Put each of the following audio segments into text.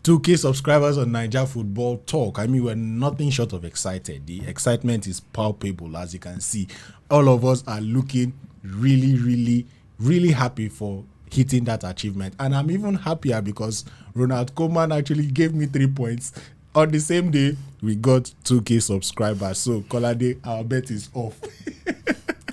2K subscribers on Naija Football Talk. I mean, we're nothing short of excited. The excitement is palpable, as you can see. All of us are looking really happy for hitting that achievement. And I'm even happier because Ronald Koeman actually gave me 3 points. On the same day, we got 2K subscribers. So, Kolade, our bet is off.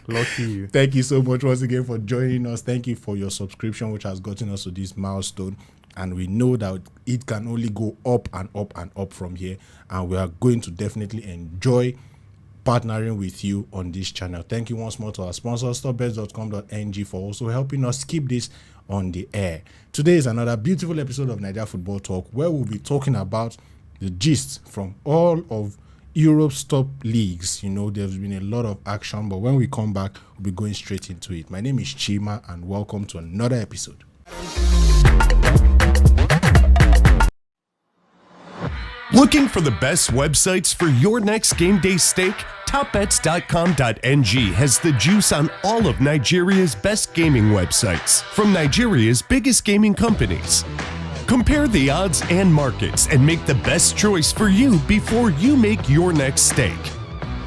Lucky you. Thank you so much once again for joining us. Thank you for your subscription, which has gotten us to this milestone. And we know that it can only go up and up and up from here. And we are going to definitely enjoy partnering with you on this channel. Thank you once more to our sponsor, stopbets.com.ng, for also helping us keep this on the air. Today is another beautiful episode of Naija Football Talk, where we'll be talking about the gist from all of Europe's top leagues. You know, there's been a lot of action, but when we come back, we'll be going straight into it. My name is Chima, and welcome to another episode. Looking for the best websites for your next game day stake? Topbets.com.ng has the juice on all of Nigeria's best gaming websites from Nigeria's biggest gaming companies. Compare the odds and markets and make the best choice for you before you make your next stake.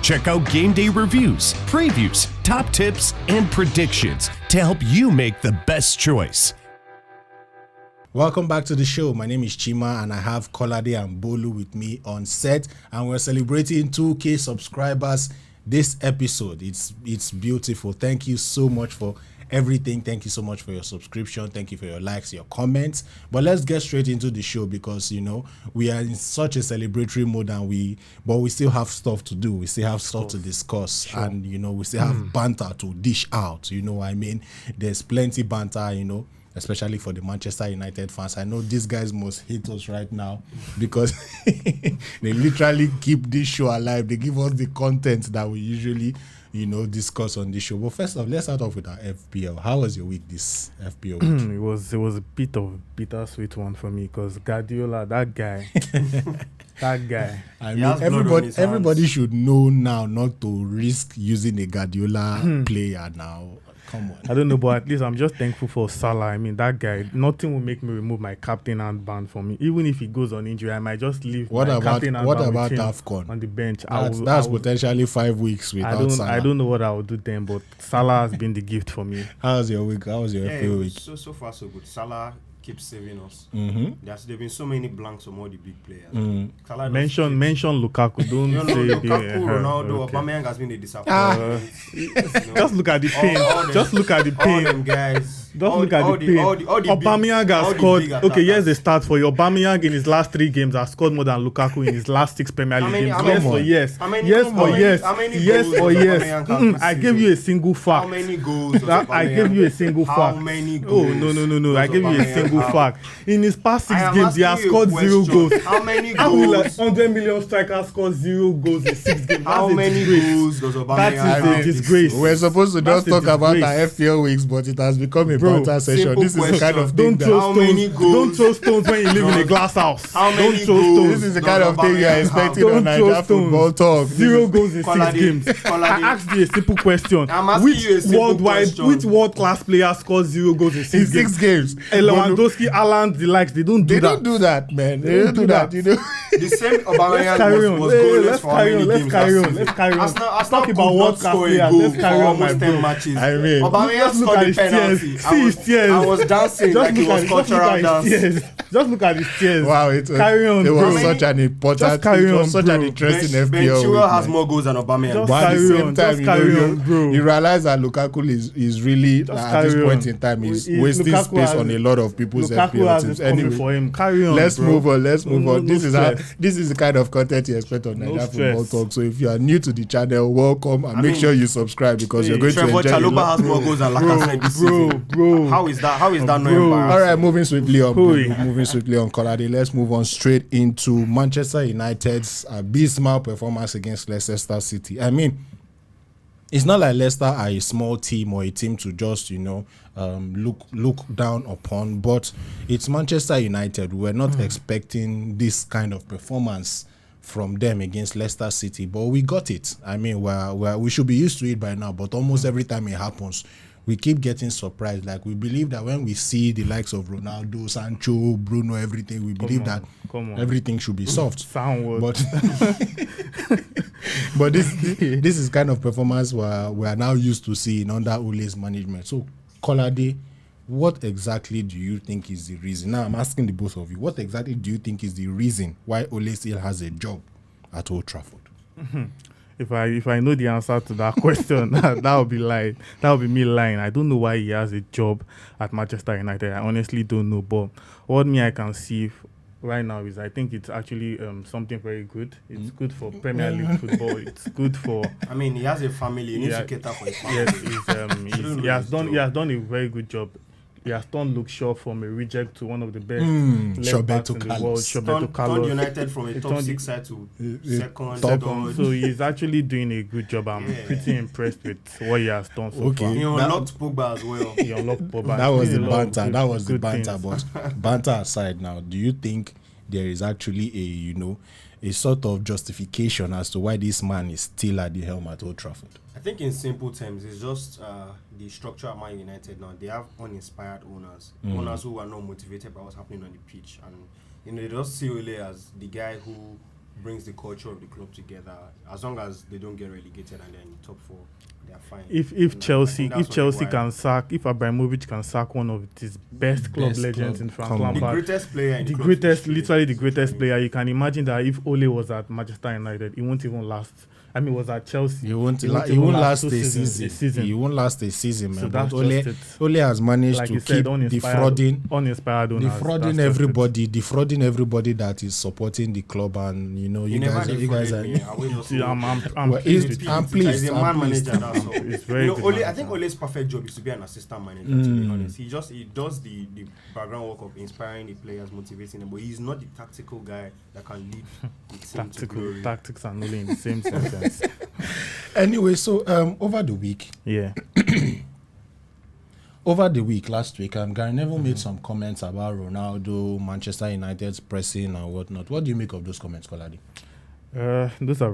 Check out game day reviews, previews, top tips, and predictions to help you make the best choice. Welcome back to the show. My name is Chima, and I have Kolade and Bolu with me on set, and we're celebrating 2K subscribers this episode. It's beautiful. Thank you so much for everything. Thank you so much for your subscription. Thank you for your likes, your comments. But let's get straight into the show, because you know we are in such a celebratory mode, and we still have stuff to do. We still have stuff to discuss, sure. And you know we still have banter to dish out. You know what I mean? There's plenty banter, you know, especially for the Manchester United fans. I know these guys must hate us right now because they literally keep this show alive. They give us the content that we usually, you know, discuss on this show. But first off, let's start off with our FPL. How was your week, this FPL week? It was a bit of a bittersweet one for me, because Guardiola, that guy, I mean, everybody should know now not to risk using a Guardiola player now. Come on. I don't know, but at least I'm just thankful for Salah. I mean, that guy, nothing will make me remove my captain handband from me. Even if he goes on injury, I might just leave what my about, captain handband what about with him AFCON? on the bench. That's potentially 5 weeks without Salah. I don't know what I will do then, but Salah has been the gift for me. How was your week? How was your FPL week? So far so good. Salah keeps saving us. There've been so many blanks from all the big players. Mention Lukaku. Don't say Lukaku, Ronaldo, Aubameyang has been a disappointment. Just look at the pain. Just look at the pain. All them guys. Just look at the pain. Aubameyang has scored. Okay, here's the start for you. Aubameyang in his last 3 games has scored more than Lukaku in his last 6 Premier League games. Yes or yes? Yes or yes? I gave you a single fact. How many goals? I gave you a single fact. How many goals? Oh no! I gave you a single fact. In his past 6 games, he has scored 0 goals. How many How will a goals? 100 million striker score 0 goals in 6 games? How many goals does Aubameyang That have? is a disgrace. We're supposed to just talk about our FPL weeks, but it has become a banter session. This is the kind of thing Don't throw stones when you live in a glass house. How many Don't throw goals? stones. This is the kind of thing you are expecting Don't on throw Naija Football Talk. 0 goals in 6 Kolade, games. Kolade. I asked you a simple question. I'm asking you a simple question. Which world-class player scores 0 goals in 6 In games? 6 games. Lewandowski, Haaland, the likes, they don't do They that. don't do that, man. They don't do that, you know. The same Aubameyang was goalless for how many games Let's carry on. Arsenal Talk could about not world score class a players. goal Let's for carry on, my almost 10 bro. matches. I mean, Aubameyang Just look scored at the his penalty. tears. See his tears. I was dancing like it was cultural dance. Just look at his tears. Wow, Carry on, it bro. was such an important, Just carry it was on, such bro. an interesting FPL Ben week, Chilwell has man. more goals than Aubameyang. Just But at the carry same on, time, just you know, carry on, bro. you realize that Lukaku is really, at this carry point on. in time, is Is wasting Lukaku space has- on a lot of people's Lukaku FPL has teams. it coming Anyway, for him. Carry on, let's bro. move on. Let's move No on. This stress. is the kind of content you expect on No Naija stress. Football Talk. So if you are new to the channel, welcome, and make sure you subscribe, because you're going to Trevor enjoy Chalobah has more goals than Lacazette this season. Bro. How is that? How is that not Bro. embarrassing? All right, moving swiftly on. Hoi. Moving swiftly on, Kolade. Let's move on straight into Manchester United's abysmal performance against Leicester City. I mean, it's not like Leicester are a small team or a team to just, you know, look down upon, but it's Manchester United. We're not expecting this kind of performance from them against Leicester City, but we got it. I mean, we should be used to it by now, but almost every time it happens, we keep getting surprised. Like, we believe that when we see the likes of Ronaldo, Sancho, Bruno, everything, we believe that everything should be soft. But this is kind of performance we are now used to seeing under Ole's management. So, Kolade, what exactly do you think is the reason? Now, I'm asking the both of you. What exactly do you think is the reason why Ole still has a job at Old Trafford? If I know the answer to that question, that would be lying. That would be me lying. I don't know why he has a job at Manchester United. I honestly don't know. But what I can see right now is I think it's actually something very good. It's good for Premier League football. It's good for. I mean, he has a family. He needs to cater for his family. Yes, he has done a very good job. He has turned Luke Shaw from a reject to one of the best left backs in the world. Turned United from a top 6 side to second. So he's actually doing a good job. I'm pretty impressed with what he has done so far. He unlocked Pogba as well. He unlocked Pogba. That was the banter. That was the banter. But banter aside now, do you think there is actually a sort of justification as to why this man is still at the helm at Old Trafford? I think in simple terms, it's just the structure at Man United now. They have uninspired owners, owners who are not motivated by what's happening on the pitch, and they just see Ole as the guy who brings the culture of the club together. As long as they don't get relegated and they're in the top 4, they're fine. If Chelsea can sack, if Abramovich can sack one of his best club legends in Frank Lampard, the greatest player, literally the greatest player, you can imagine that if Ole was at Manchester United, he won't even last. I mean, was at Chelsea. He won't last a season. He won't last a season, man. So but Ole has managed to keep defrauding everybody that is supporting the club, and you guys are. I'm pleased. He's a man manager. That's all. It's very good. I think Ole's perfect job is to be an assistant manager. To be honest, he does the background work of inspiring the players, motivating them, but he's not the tactical guy that can lead the team to glory. Tactics and only in the same sentence. Anyway, so over the week, last week, Gary Neville made some comments about Ronaldo, Manchester United's pressing and whatnot. What do you make of those comments, Kolade? That's a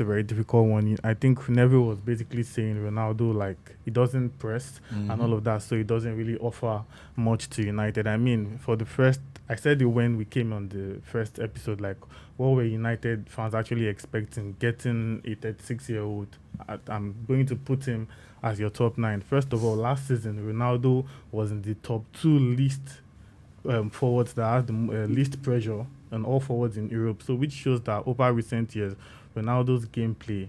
very difficult one. I think Neville was basically saying Ronaldo, like, he doesn't press and all of that, so he doesn't really offer much to United. I mean, I said it when we came on the first episode, like, what were United fans actually expecting? Getting a 36-year-old, I'm going to put him as your top 9. First of all, last season, Ronaldo was in the top 2 least forwards that had the least pressure and all forwards in Europe. So which shows that over recent years, Ronaldo's gameplay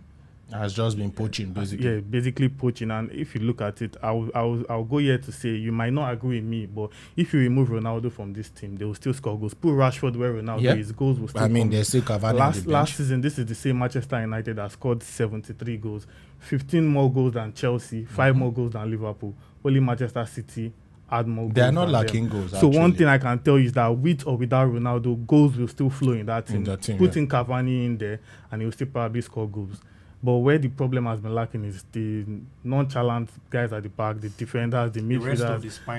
has just been poaching, basically. Yeah, basically poaching. And if you look at it, I'll go here to say, you might not agree with me, but if you remove Ronaldo from this team, they will still score goals. Put Rashford where Ronaldo is, goals will still come. They're still covering the bench. Last season, this is the same Manchester United that scored 73 goals, 15 more goals than Chelsea, 5 more goals than Liverpool. Only Manchester City had more goals. They are not lacking goals, So one thing I can tell you is that with or without Ronaldo, goals will still flow in that team. Putting Cavani in there, and he will still probably score goals. But where the problem has been lacking is the nonchalant guys at the back, the defenders, the midfielders,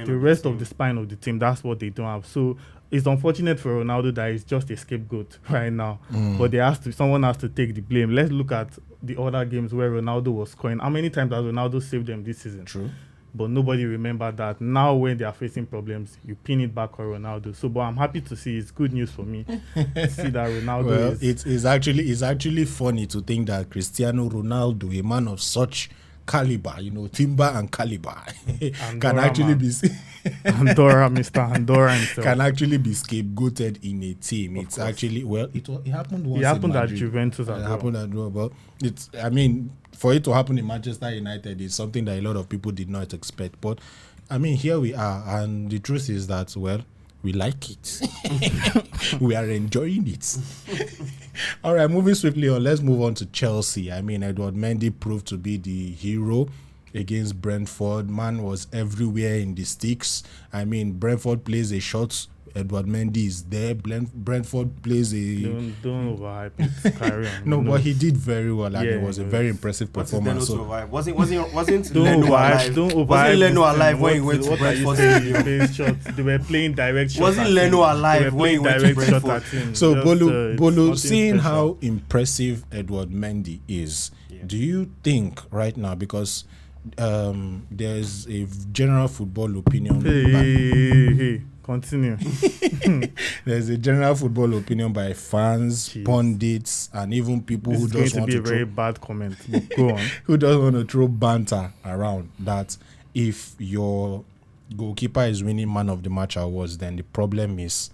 the rest of the spine of the team. That's what they don't have. So it's unfortunate for Ronaldo that he's just a scapegoat right now. But someone has to take the blame. Let's look at the other games where Ronaldo was scoring. How many times has Ronaldo saved them this season? True. But nobody remembered that. Now when they are facing problems, you pin it back on Ronaldo. So, but I'm happy to see, it's good news for me to see that Ronaldo it's actually funny to think that Cristiano Ronaldo, a man of such caliber, timber and caliber, can actually be Mr. Andorra himself. Can actually be scapegoated in a team. It's actually, it happened once. It happened at Juventus as well. Happened at well. For it to happen in Manchester United is something that a lot of people did not expect. But here we are, and the truth is that, we like it. We are enjoying it. All right, moving swiftly on, let's move on to Chelsea. Edouard Mendy proved to be the hero against Brentford. Man was everywhere in the sticks. Brentford plays a shot, Edouard Mendy is there. Brentford plays a... Don't overhype it. Carry on. No, but he did very well, and it was a very impressive performance. Wasn't Leno alive? Wasn't Leno alive when he went to Brentford? They were playing direct shots. Wasn't Leno alive when he went to Brentford? So, Bolu, seeing how impressive Edouard Mendy is, do you think right now, because there's a general football opinion. Hey, continue. There's a general football opinion by fans, pundits, and even people who just want to be a very bad comment. But go on. Who doesn't want to throw banter around that if your goalkeeper is winning man of the match awards, then the problem is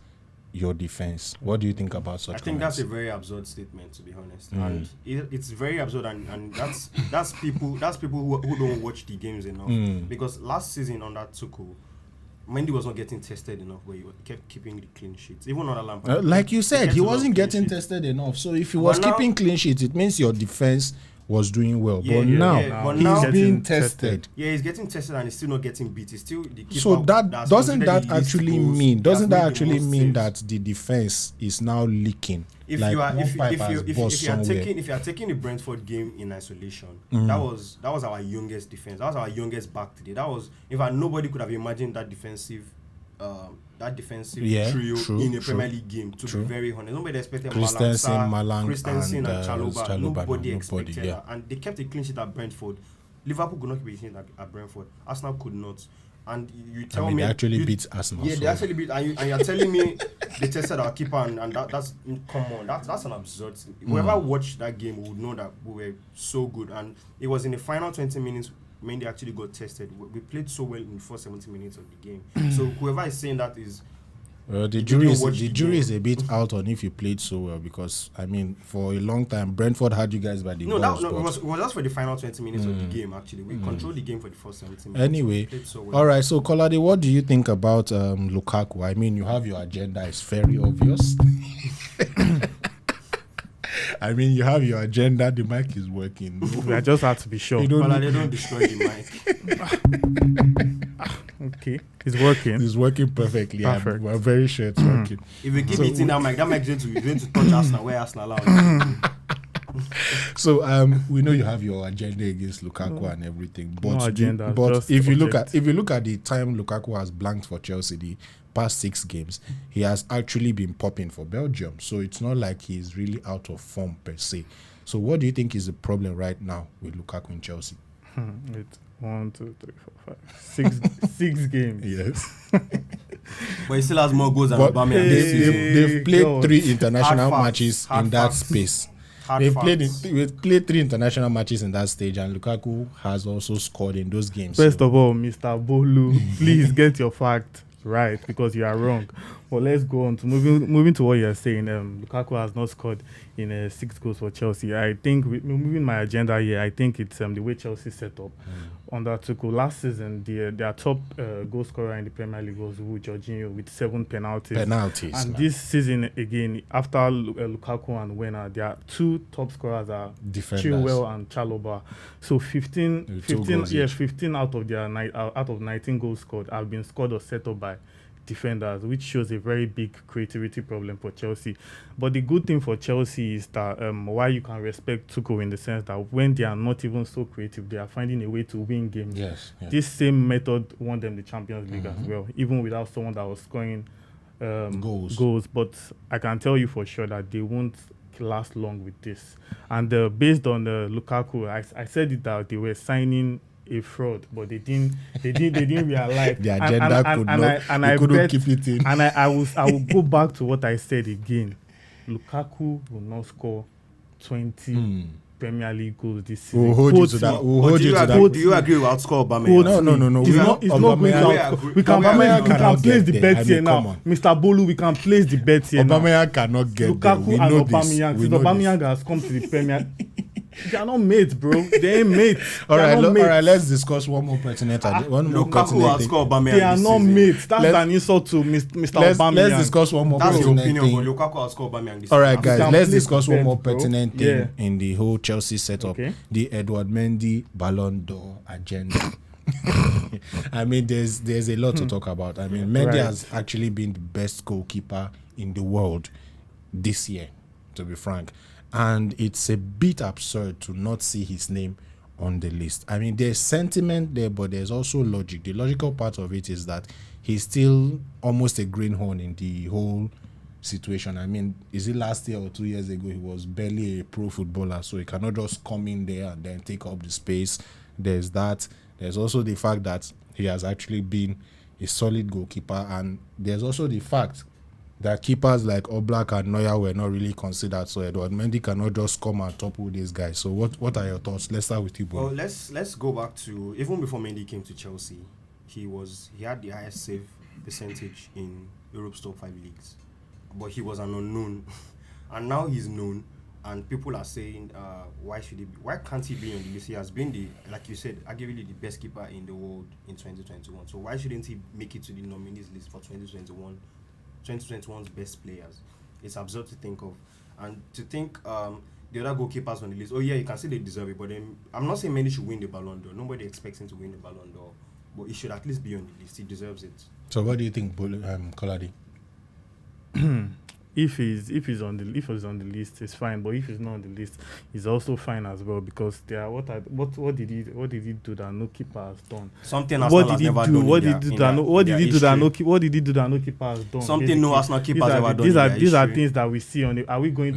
your defense. What do you think about such? I think that's a very absurd statement, to be honest, and it's very absurd, and that's people who don't watch the games enough. Because last season under Tuchel, Mendy was not getting tested enough, but he kept keeping the clean sheets. Even on Lampard, like you said, he wasn't getting tested enough. So if he was keeping clean sheets, it means your defense was doing well. But now he's being tested. Yeah, he's getting tested and he's still not getting beat. He's still the keeper. So doesn't that actually mean that the defense is now leaking? If you are taking the Brentford game in isolation, that was our youngest defense. That was our youngest back today. Nobody could have imagined that defensive trio in a Premier League game, to be very honest. Nobody expected Christensen, Malang, and Chalobah. Nobody expected that. And they kept a clean sheet at Brentford. Liverpool could not keep a clean sheet at Brentford. Arsenal could not. And you tell me... They actually beat Arsenal. Yeah, they actually beat... And you're telling me they tested our keeper and that's... Come on, that's an absurd thing. Whoever watched that game would know that we were so good. And it was in the final 20 minutes... Mendy actually got tested. We played so well in the first 70 minutes of the game. So whoever is saying that is... the jury is a bit out on if you played so well, because, I mean, for a long time, Brentford had you guys by the balls. It was just for the final 20 minutes of the game, actually. We controlled the game for the first 70 minutes. Anyway, all right, so Kolade, what do you think about Lukaku? I mean, you have your agenda. It's very obvious. I mean, you have your agenda. The mic is working. I just have to be sure. They don't destroy the mic. Okay, it's working. It's working perfectly. Perfect. We're very sure it's working. If we keep eating that mic is going to touch Arsenal. Where Arsenal are. So we know you have your agenda against Lukaku and everything, but no agenda, but if you look at the time Lukaku has blanked for Chelsea, the past 6 games, he has actually been popping for Belgium. So it's not like he's really out of form per se. So what do you think is the problem right now with Lukaku in Chelsea? It's 1, 2, 3, 4, 5, 6 games. Yes. But he still has more goals than Aubameyang. They've played 3 international matches in that space. They've played 3 international matches in that stage, and Lukaku has also scored in those games. First of all, Mr. Bolu, please get your fact right, because you are wrong. But let's go on to moving to what you're saying. Lukaku has not scored in 6 goals for Chelsea. I think moving my agenda here, I think it's the way Chelsea set up under Tuchel. Last season, their top goal scorer in the Premier League was Jorginho with 7 penalties. And this season again, after Lukaku and Werner, their 2 top scorers are Chilwell and Chalobah. So 15 out of 19 goals scored have been scored or set up by defenders, which shows a very big creativity problem for Chelsea. But the good thing for Chelsea is that why you can respect Tuchel in the sense that when they are not even so creative, they are finding a way to win games. Yes. This same method won them the Champions League as well, even without someone that was scoring goals. But I can tell you for sure that they won't last long with this. And based on Lukaku, I said it that they were signing a fraud, but they didn't realize the agenda couldn't keep it in. And I will go back to what I said again. Lukaku will not score 20 Premier League goals this season. We'll hold you to that. Do you agree with outscore Aubameyang? No. It's not going to. We can place the bet here now. Mr. Bolu, we can place the bet here now. Aubameyang cannot get Lukaku there. and Aubameyang. Since Aubameyang has come to the Premier They are not mates, bro. They ain't mates. All right, let's discuss one more pertinent thing. They are not mates. That's an insult to Mr. Aubameyang. Let's discuss one more pertinent thing. Lukaku outscored Aubameyang. All right, guys, let's discuss one more pertinent thing in the whole Chelsea setup. Okay. The Edouard Mendy Ballon d'Or agenda. I mean, there's a lot to talk about. I mean, Mendy has actually been the best goalkeeper in the world this year, to be frank. And it's a bit absurd to not see his name on the list. I mean, there's sentiment there, but there's also logic. The logical part of it is that he's still almost a greenhorn in the whole situation. I mean, is it last year or 2 years ago? He was barely a pro footballer, so he cannot just come in there and then take up the space. There's that. There's also the fact that he has actually been a solid goalkeeper, and there's also the fact that keepers like Oblak and Neuer were not really considered. So Edouard Mendy cannot just come and topple these guys. So what are your thoughts? Let's start with you, Bo. Well, let's go back to even before Mendy came to Chelsea. He had the highest save percentage in Europe's top 5 leagues, but he was an unknown, and now he's known, and people are saying, why can't he be on the list? He has been like you said, arguably the best keeper in the world in 2021. So why shouldn't he make it to the nominees list for 2021's best players? It's absurd to think of, and to think the other goalkeepers on the list. Oh yeah, you can say they deserve it, but then I'm not saying Mendy should win the Ballon d'Or. Nobody expects him to win the Ballon d'Or, but he should at least be on the list. He deserves it. So what do you think, Kolade? If he's on the list, it's fine. But if he's not on the list, he's also fine as well, because there are what did he do that no keeper has done? Something Arsenal has never done. What did he do that no keeper has done? Something no Arsenal keeper has ever done. These are things that we see on the. Are we going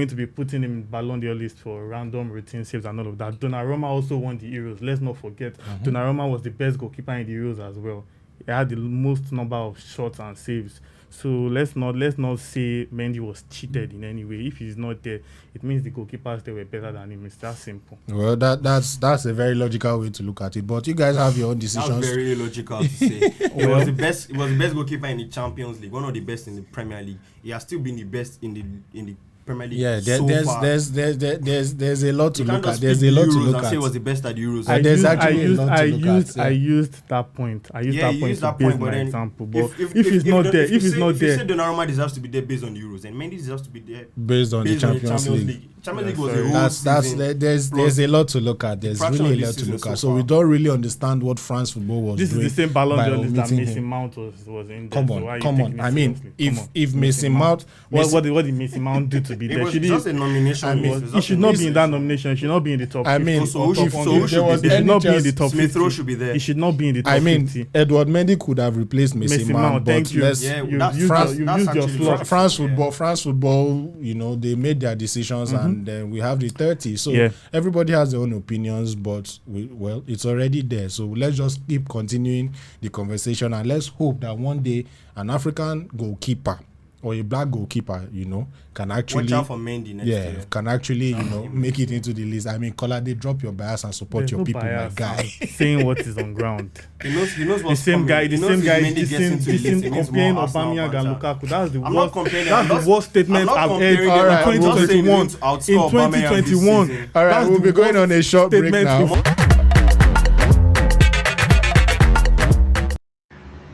to be putting him in Ballon d'Or list for random routine saves and all of that? Donnarumma also won the Euros. Let's not forget, Donnarumma was the best goalkeeper in the Euros as well. He had the most number of shots and saves. So let's not say Mendy was cheated in any way. If he's not there, it means the goalkeepers there were better than him. It's that simple. Well, that's a very logical way to look at it. But you guys have your own decisions. That's very logical to say. He was the best goalkeeper in the Champions League, one of the best in the Premier League. He has still been the best in the Premier League. Yeah, there's a lot to look at. There's a lot to look at. Say he was the best at the Euros. I used that point to base my example. But if he's not there, if you say Donnarumma deserves to be there based on the Euros, and Mendy deserves to be there based on the Champions League. Champions League was a whole season. There's a lot to look at. There's really a lot to look at. So we don't really understand what France football was doing. This is the same Ballon d'Or list that Mason Mount was in there. Come on. I mean, if Mason Mount, what did Mason Mount do to be there? It was just a nomination. He should not be in that nomination. He should not be in the top 50. I mean, so he should not be in the top 50. Smith Rowe should be there. He should not be in the top 50. I mean, Edouard Mendy could have replaced Mason Mount, but thank you. France football, you know, they made their decisions, and then we have the 30. So everybody has their own opinions, but it's already there. So let's just keep continuing the conversation, and let's hope that one day an African goalkeeper or a black goalkeeper, you know, can actually watch out for Mendy next year. Can actually, you know, make it into the list. I mean, Kolade, drop your bias and support your people, my guy. Saying what is on ground. He knows what's the same coming. guy, comparing Aubameyang and Lukaku. That's the worst statement I've heard in 2021. All right, we'll be going on a short break now.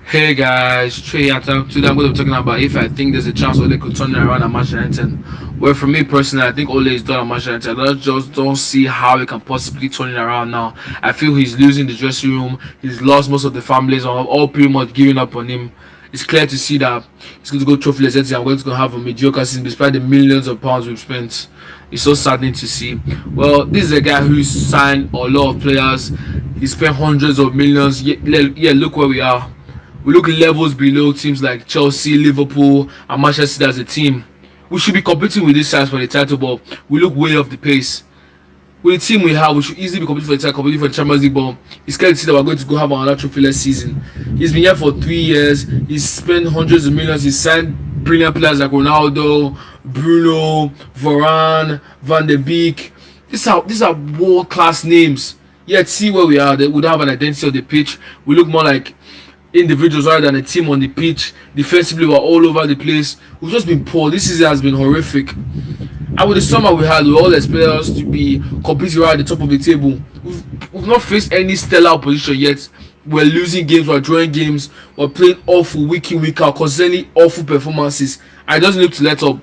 Hey guys, Trey here. Today I'm going to be talking about if I think there's a chance Ole could turn it around at Manchester United. Well, for me personally, I think Ole is done at Manchester United. I just don't see how he can possibly turn it around now. I feel he's losing the dressing room. He's lost most of the families, all pretty much giving up on him. It's clear to see that he's going to go trophyless and we're going to have a mediocre season despite the millions of pounds we've spent. It's so saddening to see. Well, this is a guy who's signed a lot of players. He spent hundreds of millions. Yeah, look where we are. We look levels below teams like Chelsea, Liverpool, and Manchester City as a team. We should be competing with these sides for the title, but we look way off the pace. With the team we have, we should easily be competing for the title, competing for the Champions League, but it's clear to see that we're going to go have another trophyless season. He's been here for 3 years. He's spent hundreds of millions. He's signed brilliant players like Ronaldo, Bruno, Varane, Van de Beek. These are world-class names. Yet see where we are. They would have an identity on the pitch. We look more like individuals rather than a team on the pitch. Defensively, we're all over the place. We've just been poor. This season has been horrific. And with the summer we had, we all expect us to be competing right at the top of the table. We've not faced any stellar opposition yet. We're losing games, we're drawing games, we're playing awful week in, week out, constantly awful performances. I just need to let up.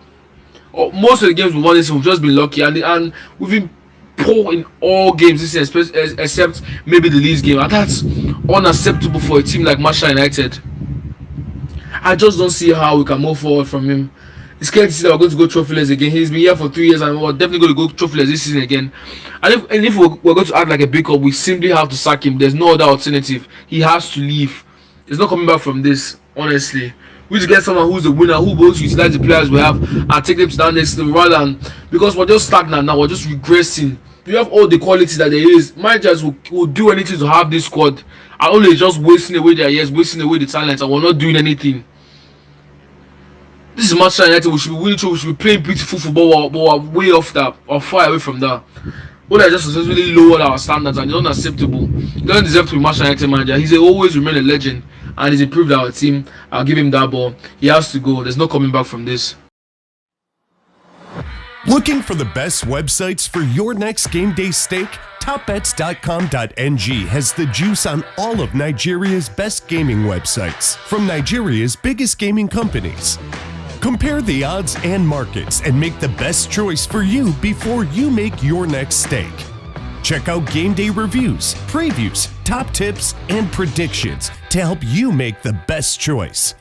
Most of the games we won this season, we've just been lucky, and we've been poor in all games this season, except maybe the Leeds game, and that's unacceptable for a team like Manchester United. I just don't see how we can move forward from him. It's clear to see that we're going to go trophyless again. He's been here for 3 years, and we're definitely going to go trophyless this season again. And if we're going to act like a big up, we simply have to sack him. There's no other alternative. He has to leave. He's not coming back from this, honestly. We just get someone who's the winner, who will utilize the players we have and take them to that next level rather than, because we're just stagnant now, we're just regressing. We have all the quality that there is. Managers will do anything to have this squad, and only just wasting away their years, wasting away the talent, and we're not doing anything. This is Manchester United. We should be winning, we should be playing beautiful football, but we're way off that, or far away from that. Well, they just successfully lowered our standards, and it's unacceptable. He doesn't deserve to be Manchester United manager. He's always remain a legend, and he's improved our team. I'll give him that ball. He has to go. There's no coming back from this. Looking for the best websites for your next game day stake? Topbets.com.ng has the juice on all of Nigeria's best gaming websites from Nigeria's biggest gaming companies. Compare the odds and markets and make the best choice for you before you make your next stake. Check out game day reviews, previews, top tips, and predictions to help you make the best choice.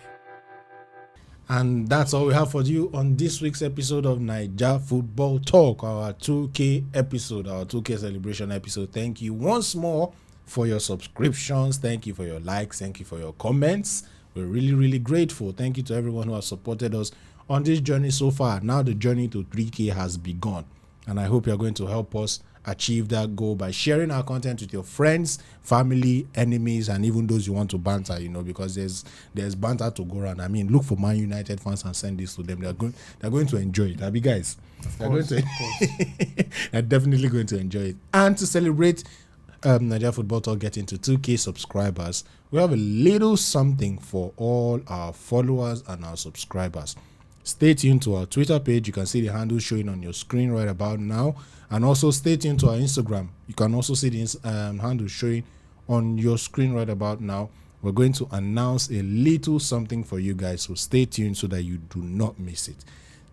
And that's all we have for you on this week's episode of Naija Football Talk, our 2K episode, our 2K celebration episode. Thank you once more for your subscriptions. Thank you for your likes. Thank you for your comments. We're really, really grateful. Thank you to everyone who has supported us on this journey so far. Now the journey to 3K has begun. And I hope you're going to help us achieve that goal by sharing our content with your friends, family, enemies, and even those you want to banter, because there's banter to go around. I mean, look for Man United fans and send this to them. They're going to enjoy it. Abi guys, they're definitely going to enjoy it. And to celebrate Naija Football Talk getting to 2K subscribers, we have a little something for all our followers and our subscribers. Stay tuned to our Twitter page. You can see the handle showing on your screen right about now. And also stay tuned to our Instagram. You can also see the handle showing on your screen right about now. We're going to announce a little something for you guys. So stay tuned so that you do not miss it.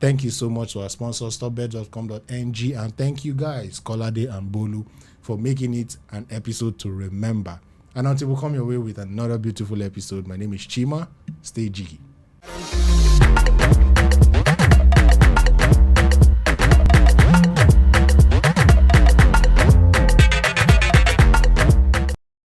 Thank you so much to our sponsor, stopbet.com.ng. And thank you guys, Kolade and Bolu, for making it an episode to remember. And until we come your way with another beautiful episode, my name is Chima. Stay jiggy.